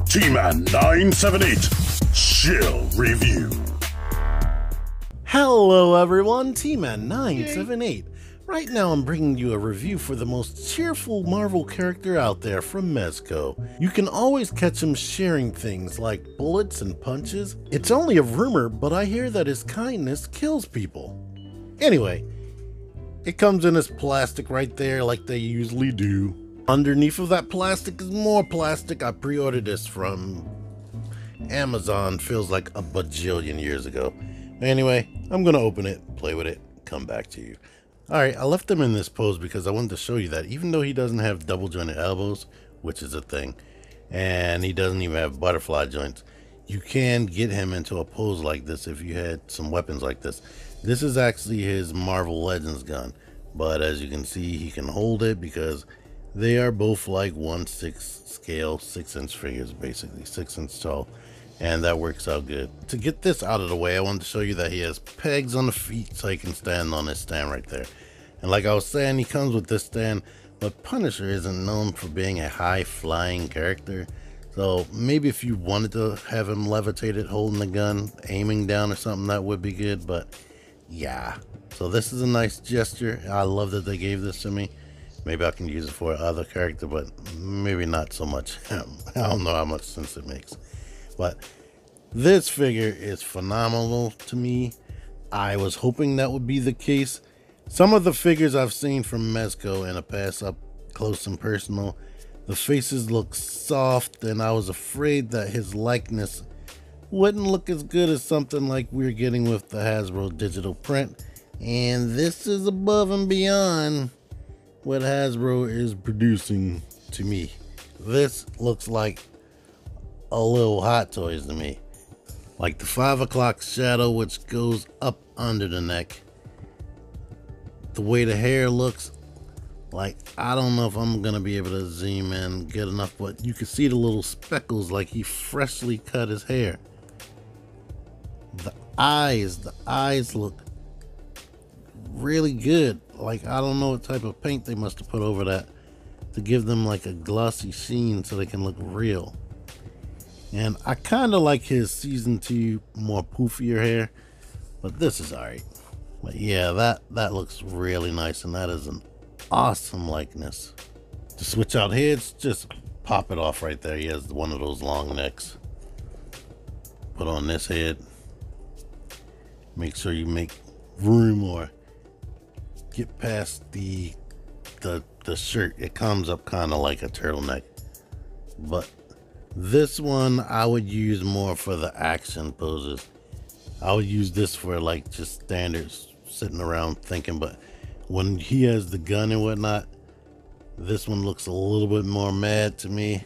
T-Man 978 Chill Review. Hello everyone, T-Man 978. Right now I'm bringing you a review for the most cheerful Marvel character out there from Mezco. You can always catch him sharing things like bullets and punches. It's only a rumor, but I hear that his kindness kills people. Anyway, it comes in this plastic right there like they usually do. Underneath of that plastic is more plastic. I pre-ordered this from Amazon, feels like a bajillion years ago. Anyway, I'm gonna open it, play with it, come back to you. Alright, I left him in this pose because I wanted to show you that even though he doesn't have double jointed elbows, which is a thing, and he doesn't even have butterfly joints, you can get him into a pose like this if you had some weapons like this. This is actually his Marvel Legends gun, but as you can see, he can hold it because they are both like 1/6 scale, 6-inch figures, basically 6 inch tall, and that works out good. To get this out of the way, I wanted to show you that he has pegs on the feet so he can stand on this stand right there. And like I was saying, he comes with this stand, but Punisher isn't known for being a high flying character, so maybe if you wanted to have him levitated holding the gun, aiming down or something, that would be good, but yeah. So this is a nice gesture. I love that they gave this to me. Maybe I can use it for other character, but maybe not so much. I don't know how much sense it makes. But this figure is phenomenal to me. I was hoping that would be the case. Some of the figures I've seen from Mezco in the past, up close and personal, the faces look soft, and I was afraid that his likeness wouldn't look as good as something like we're getting with the Hasbro digital print. And this is above and beyond what Hasbro is producing to me. This looks like a little Hot Toys to me. Like the 5 o'clock shadow which goes up under the neck. The way the hair looks, like I don't know if I'm gonna be able to zoom in good enough, but you can see the little speckles like he freshly cut his hair. The eyes look really good. Like I don't know what type of paint they must have put over that to give them like a glossy sheen so they can look real. And I kind of like his season 2 more poofier hair, but this is alright. But yeah, that looks really nice, and that is an awesome likeness. To switch out heads, just pop it off right there. He has one of those long necks. Put on this head. Make sure you make room or get past the shirt. It comes up kind of like a turtleneck, but this one I would use more for the action poses. I would use this for like just standards, sitting around thinking, but when he has the gun and whatnot, this one looks a little bit more mad to me.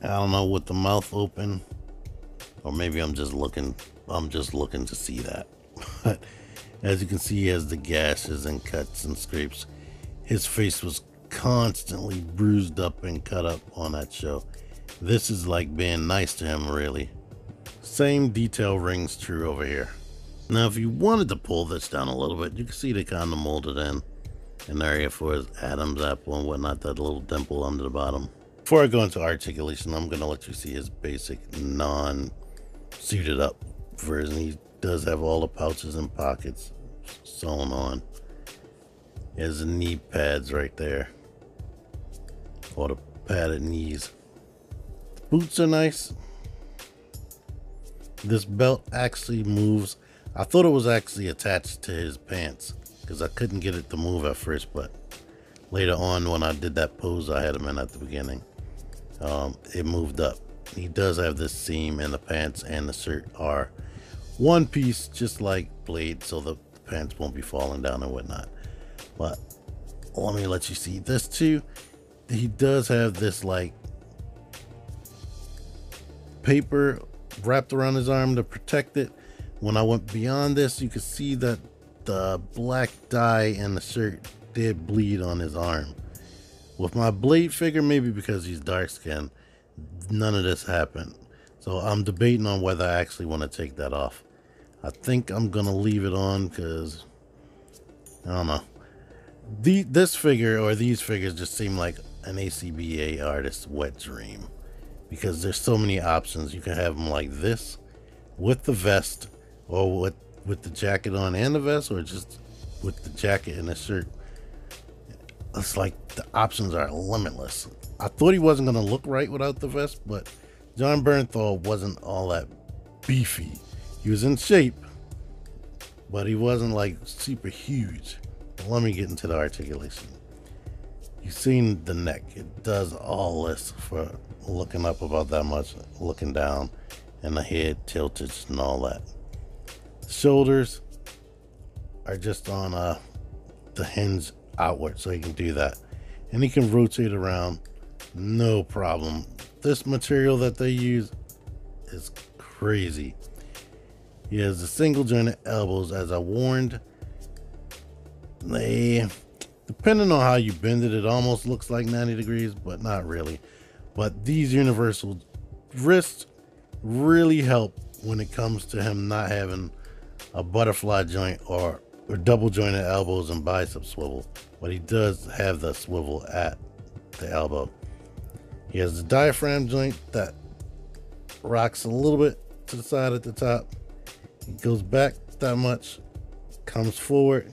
I don't know, with the mouth open, or maybe I'm just looking to see that. But as you can see, he has the gashes and cuts and scrapes. His face was constantly bruised up and cut up on that show. This is like being nice to him, really. Same detail rings true over here. Now if you wanted to pull this down a little bit, you can see they kind of molded in an area for his Adam's apple and whatnot, that little dimple under the bottom. Before I go into articulation, I'm going to let you see his basic non-suited up version. He does have all the pouches and pockets sewn on. He has the knee pads right there, or the padded knees. The boots are nice. This belt actually moves. I thought it was actually attached to his pants because I couldn't get it to move at first, but later on when I did that pose I had him in at the beginning, it moved up. He does have this seam, and the pants and the shirt are one piece, just like Blade, so the pants won't be falling down and whatnot. But let me let you see this too. He does have this like paper wrapped around his arm to protect it. When I went beyond this, you could see that the black dye in the shirt did bleed on his arm. With my Blade figure, maybe because he's dark skinned, none of this happened. So I'm debating on whether I actually want to take that off. I think I'm gonna leave it on because I don't know. This figure, or these figures, just seem like an ACBA artist's wet dream, because there's so many options. You can have them like this with the vest, or with the jacket on and the vest, or just with the jacket and the shirt. It's like the options are limitless. I thought he wasn't going to look right without the vest, but Jon Bernthal wasn't all that beefy. He was in shape, but he wasn't like super huge. But let me get into the articulation. You've seen the neck. It does all this for looking up about that much, looking down, and the head tilted and all that. The shoulders are just on the hinge outward, so he can do that. And he can rotate around, no problem. This material that they use is crazy. He has the single jointed elbows, as I warned. They, depending on how you bend it, it almost looks like 90 degrees, but not really. But these universal wrists really help when it comes to him not having a butterfly joint or double jointed elbows and bicep swivel. But he does have the swivel at the elbow. He has the diaphragm joint that rocks a little bit to the side at the top. He goes back that much, comes forward,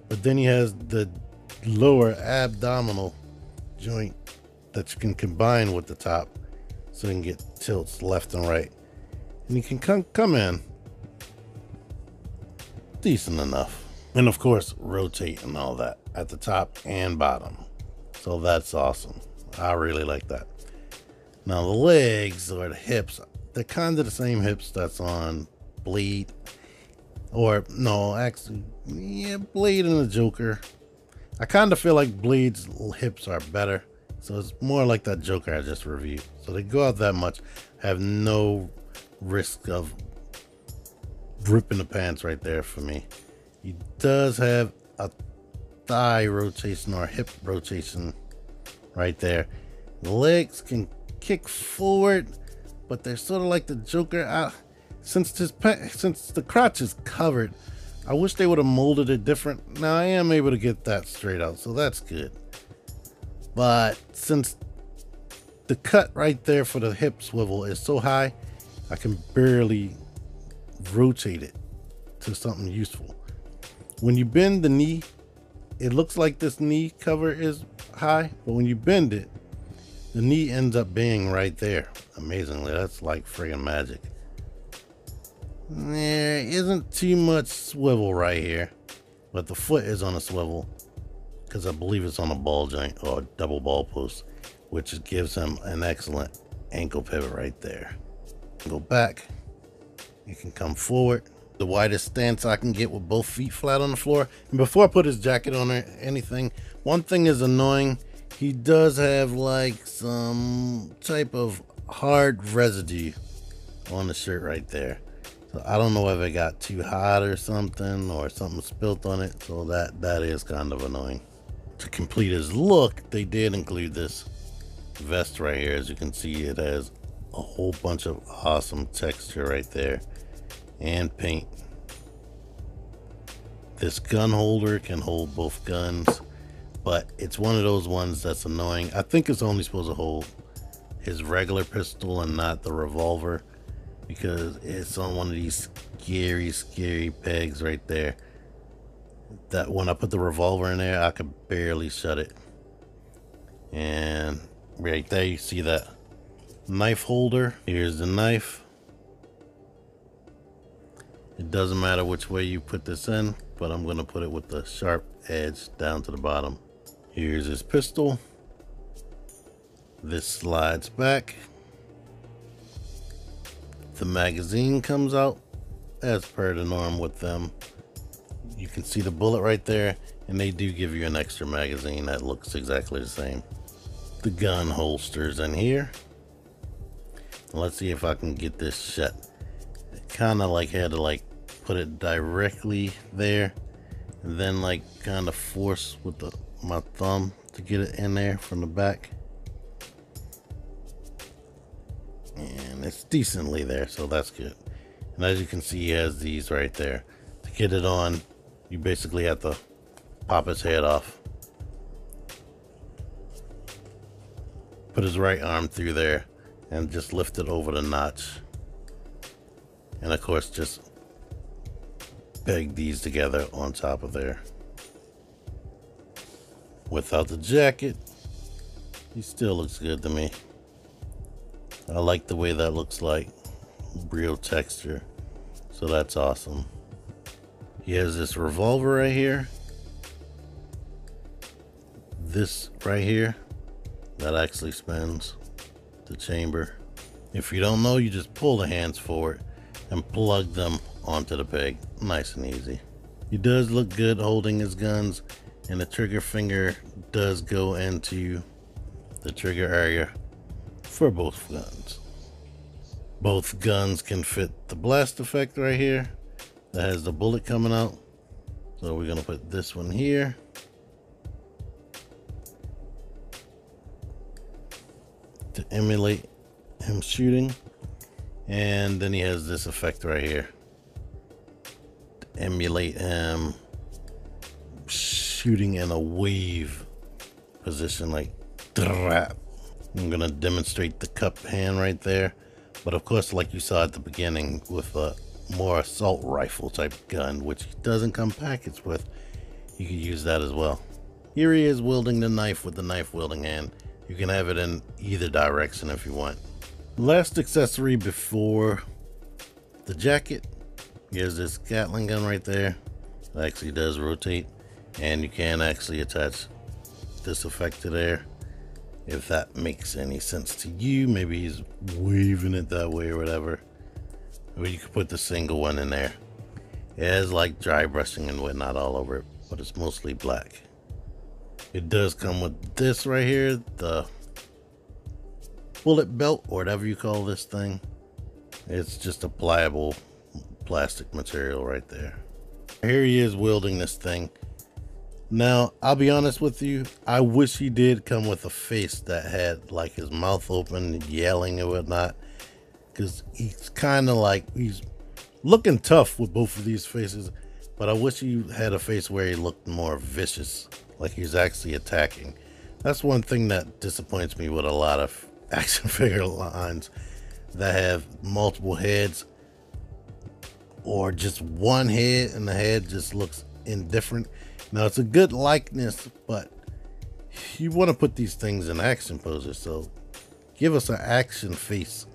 but then he has the lower abdominal joint that you can combine with the top, so you can get tilts left and right. And you can come in decent enough. And of course, rotate and all that at the top and bottom. So that's awesome. I really like that. Now the legs or the hips, they're kind of the same hips that's on Blade. Or no, actually, yeah, Blade and the Joker. I kind of feel like Blade's hips are better. So it's more like that Joker I just reviewed. So they go out that much, have no risk of ripping the pants right there for me. He does have a thigh rotation or hip rotation right there. The legs can kick forward, but they're sort of like the Joker. Since the crotch is covered, I wish they would have molded it different. Now I am able to get that straight out, so that's good. But since the cut right there for the hip swivel is so high, I can barely rotate it to something useful. When you bend the knee, it looks like this knee cover is high, but when you bend it, the knee ends up being right there. Amazingly, that's like friggin' magic. There isn't too much swivel right here, but the foot is on a swivel because I believe it's on a ball joint or double ball post, which gives him an excellent ankle pivot right there. Go back, you can come forward. The widest stance I can get with both feet flat on the floor. And before I put his jacket on or anything, one thing is annoying. He does have like some type of hard residue on the shirt right there. So I don't know if it got too hot or something spilt on it. So that is kind of annoying. To complete his look, they did include this vest right here. As you can see, it has a whole bunch of awesome texture right there and paint. This gun holder can hold both guns, but it's one of those ones that's annoying. I think it's only supposed to hold his regular pistol and not the revolver, because it's on one of these scary pegs right there that when I put the revolver in there, I could barely shut it. And right there you see that knife holder. Here's the knife. It doesn't matter which way you put this in, but I'm going to put it with the sharp edge down to the bottom. Here's his pistol. This slides back. The magazine comes out as per the norm with them. You can see the bullet right there, and they do give you an extra magazine that looks exactly the same. The gun holsters in here. Let's see if I can get this shut. Kind of like had to like put it directly there, and then like kind of force with my thumb to get it in there from the back. And it's decently there, so that's good. And as you can see, he has these right there. To get it on, you basically have to pop his head off. Put his right arm through there and just lift it over the notch. And of course, just peg these together on top of there. Without the jacket, he still looks good to me. I like the way that looks like. Real texture. So that's awesome. He has this revolver right here. This right here, that actually spins the chamber. If you don't know, you just pull the hands forward and plug them onto the peg. Nice and easy. He does look good holding his guns, and the trigger finger does go into the trigger area for both guns. Both guns can fit the blast effect right here that has the bullet coming out. So we're gonna put this one here. To emulate him shooting. And then he has this effect right here to emulate him shooting in a wave position, like drap. I'm gonna demonstrate the cup hand right there, but of course, like you saw at the beginning, with a more assault rifle type gun, which he doesn't come packaged with, you can use that as well. Here he is wielding the knife with the knife wielding hand. You can have it in either direction if you want. Last accessory before the jacket, here's this Gatling gun right there. It actually does rotate, and you can actually attach this effect to there. If that makes any sense to you, maybe he's waving it that way or whatever. Or you could put the single one in there. It has like dry brushing and whatnot all over it, but it's mostly black. It does come with this right here, the bullet belt, or whatever you call this thing. It's just a pliable plastic material right there. Here he is wielding this thing. Now, I'll be honest with you, I wish he did come with a face that had like his mouth open, yelling and whatnot, because he's kind of like, he's looking tough with both of these faces, but I wish he had a face where he looked more vicious, like he's actually attacking. That's one thing that disappoints me with a lot of action figure lines that have multiple heads, or just one head and the head just looks indifferent. Now, it's a good likeness, but you want to put these things in action poses, so give us an action face.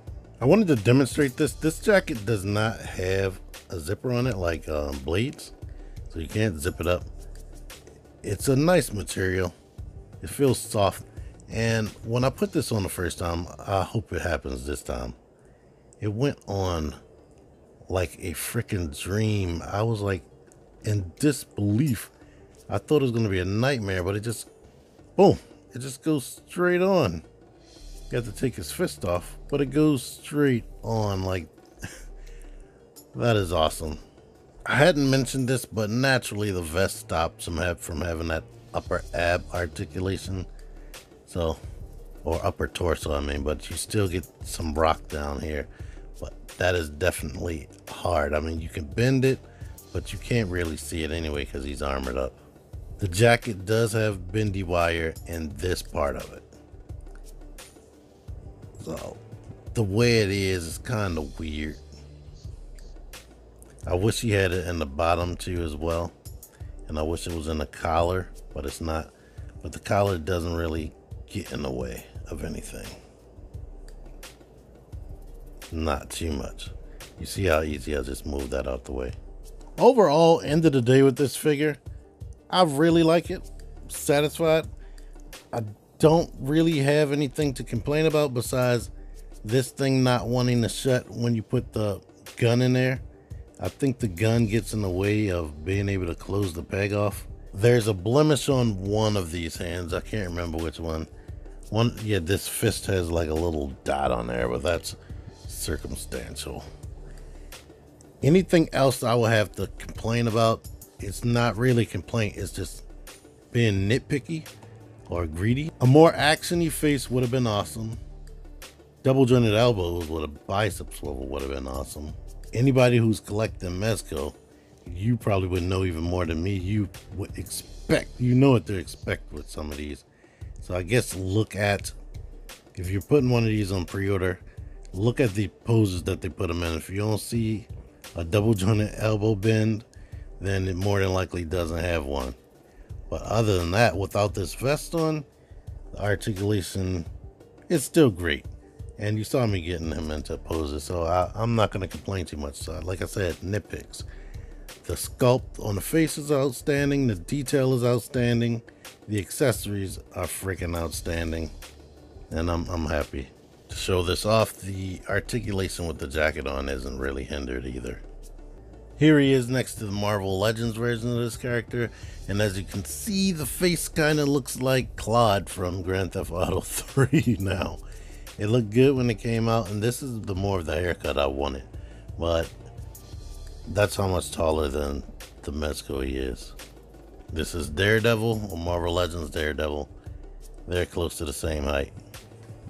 I wanted to demonstrate this. This jacket does not have a zipper on it like Blades, so you can't zip it up. It's a nice material. It feels soft, and when I put this on the first time, I hope it happens this time, it went on like a freaking dream. I was like in disbelief. I thought it was going to be a nightmare, but it just, boom, it just goes straight on. You have to take his fist off, but it goes straight on like, that is awesome. I hadn't mentioned this, but naturally the vest stops him from having that upper ab articulation. So, or upper torso, I mean, but you still get some rock down here. But that is definitely hard. I mean, you can bend it, but you can't really see it anyway because he's armored up. The jacket does have bendy wire in this part of it. So the way it is kind of weird. I wish he had it in the bottom too as well. And I wish it was in the collar, but it's not. But the collar doesn't really get in the way of anything. Not too much. You see how easy I just moved that out the way. Overall, end of the day with this figure, I really like it. Satisfied. I don't really have anything to complain about besides this thing not wanting to shut when you put the gun in there. I think the gun gets in the way of being able to close the peg off. There's a blemish on one of these hands. I can't remember which one. Yeah, this fist has like a little dot on there, but that's circumstantial. Anything else I will have to complain about, it's not really a complaint, it's just being nitpicky or greedy. A more actiony face would have been awesome. Double jointed elbows with a bicep swivel would have been awesome. Anybody who's collecting Mezco, you probably would know even more than me. You would expect, you know what to expect with some of these. So I guess look at If you're putting one of these on pre-order, look at the poses that they put them in. If you don't see a double jointed elbow bend, then it more than likely doesn't have one. But other than that, without this vest on, the articulation is still great. And you saw me getting him into poses, so I'm not going to complain too much. So like I said, nitpicks. The sculpt on the face is outstanding. The detail is outstanding. The accessories are freaking outstanding. And I'm happy to show this off. The articulation with the jacket on isn't really hindered either. Here he is next to the Marvel Legends version of this character. And as you can see, the face kind of looks like Claude from Grand Theft Auto 3 now. It looked good when it came out, and this is the more of the haircut I wanted. But that's how much taller than the Mezco he is. This is Daredevil, or Marvel Legends Daredevil. They're close to the same height.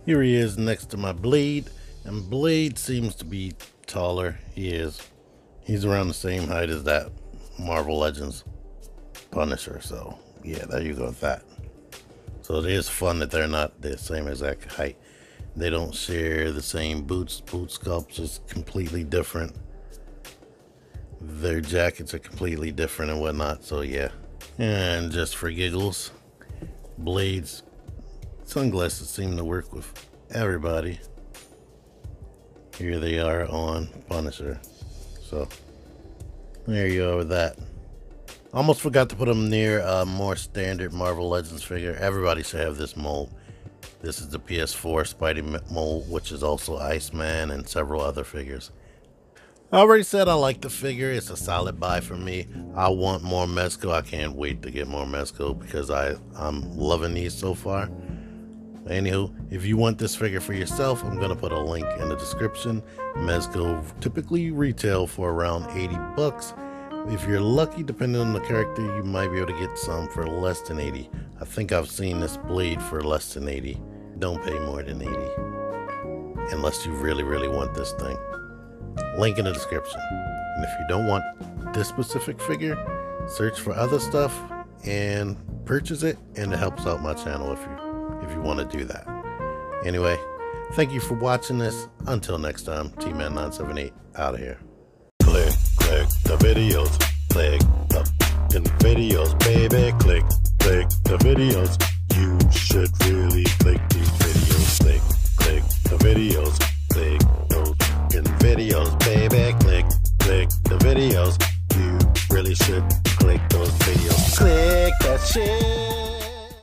Here he is next to my Blade, and Blade seems to be taller. He is. He's around the same height as that Marvel Legends Punisher, so yeah, there you go with that. So it is fun that they're not the same exact height. They don't share the same boots. Boot sculpts is completely different. Their jackets are completely different and whatnot, so yeah. And just for giggles, Blade's sunglasses seem to work with everybody. Here they are on Punisher. So there you go with that. Almost forgot to put them near a more standard Marvel Legends figure. Everybody should have this mold. This is the PS4 Spidey mold, which is also Iceman and several other figures. I already said I like the figure. It's a solid buy for me. I want more Mezco. I can't wait to get more Mezco because I'm loving these so far. Anywho, if you want this figure for yourself, I'm going to put a link in the description. Mezco typically retail for around 80 bucks. If you're lucky, depending on the character, you might be able to get some for less than 80. I think I've seen this Blade for less than 80. Don't pay more than 80. Unless you really, really want this thing. Link in the description. And if you don't want this specific figure, search for other stuff and purchase it, and it helps out my channel if you want to do that. Anyway, thank you for watching this. Until next time, T-Man978 out of here. Click the videos, click the videos, baby, click the videos. You should really click these videos, click the videos, click those videos, baby, click the videos.